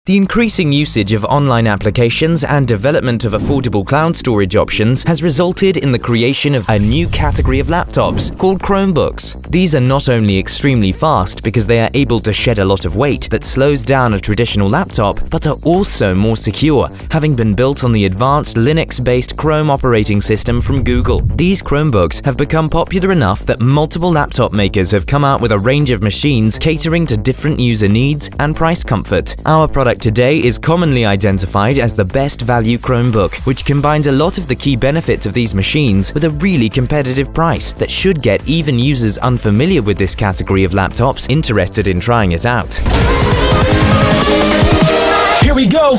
The increasing usage of online applications and development of affordable cloud storage options has resulted in the creation of a new category of laptops called Chromebooks. These are not only extremely fast because they are able to shed a lot of weight that slows down a traditional laptop, but are also more secure, having been built on the advanced Linux-based Chrome operating system from Google. These Chromebooks have become popular enough that multiple laptop makers have come out with a range of machines catering to different user needs and price comfort. Our product today is commonly identified as the best value Chromebook, which combines a lot of the key benefits of these machines with a really competitive price that should get even users unfamiliar with this category of laptops interested in trying it out. Here we go!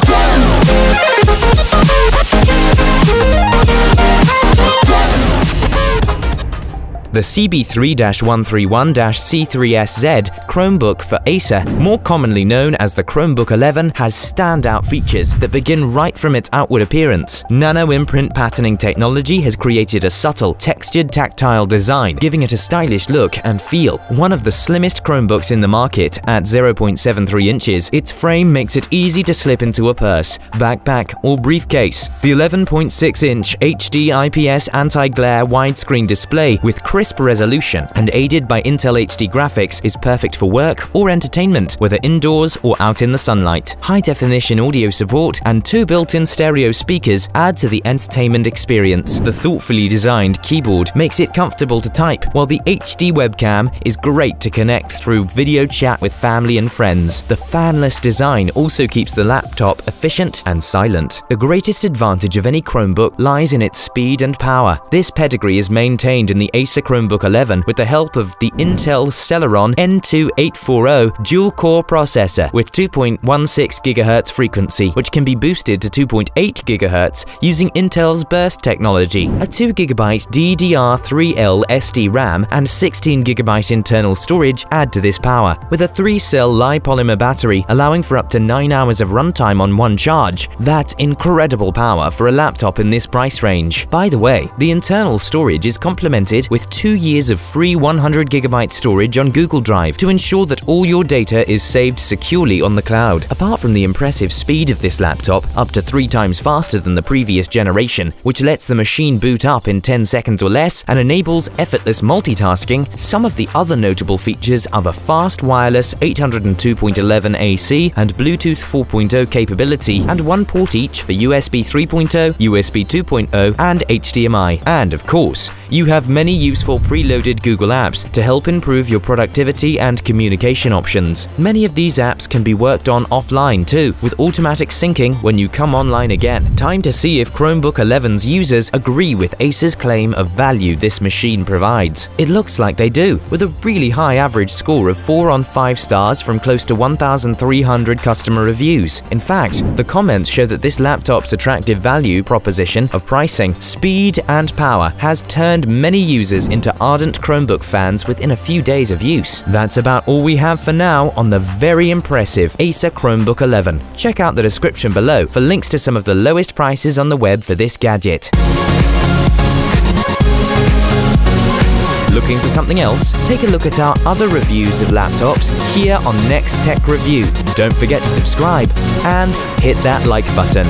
The CB3-131-C3SZ Chromebook for Acer, more commonly known as the Chromebook 11, has standout features that begin right from its outward appearance. Nano-imprint patterning technology has created a subtle, textured tactile design, giving it a stylish look and feel. One of the slimmest Chromebooks in the market, at 0.73 inches, its frame makes it easy to slip into a purse, backpack, or briefcase. The 11.6-inch HD IPS anti-glare widescreen display with crisp resolution and aided by Intel HD graphics is perfect for work or entertainment, whether indoors or out in the sunlight. High-definition audio support and 2 built-in stereo speakers add to the entertainment experience. The thoughtfully designed keyboard makes it comfortable to type, while the HD webcam is great to connect through video chat with family and friends. The fanless design also keeps the laptop efficient and silent. The greatest advantage of any Chromebook lies in its speed and power. This pedigree is maintained in the Acer Chromebook 11 with the help of the Intel Celeron N2840 dual-core processor with 2.16 GHz frequency, which can be boosted to 2.8 GHz using Intel's burst technology. A 2 GB DDR3L SD RAM and 16 GB internal storage add to this power, with a 3-cell Li-polymer battery allowing for up to 9 hours of runtime on one charge. That's incredible power for a laptop in this price range. By the way, the internal storage is complemented with 2 years of free 100 GB storage on Google Drive to ensure that all your data is saved securely on the cloud. Apart from the impressive speed of this laptop, up to 3 times faster than the previous generation, which lets the machine boot up in 10 seconds or less and enables effortless multitasking, some of the other notable features are the fast wireless 802.11 AC and Bluetooth 4.0 capability, and 1 port each for USB 3.0, USB 2.0 and HDMI. And of course, you have many useful preloaded Google apps to help improve your productivity and communication options. Many of these apps can be worked on offline too, with automatic syncing when you come online again. Time to see if Chromebook 11's users agree with Acer's claim of value this machine provides. It looks like they do, with a really high average score of 4 on 5 stars from close to 1,300 customer reviews. In fact, the comments show that this laptop's attractive value proposition of pricing, speed and power has turned many users into ardent Chromebook fans within a few days of use. That's about all we have for now on the very impressive Acer Chromebook 11. Check out the description below for links to some of the lowest prices on the web for this gadget. Looking for something else? Take a look at our other reviews of laptops here on Next Tech Review. Don't forget to subscribe and hit that like button.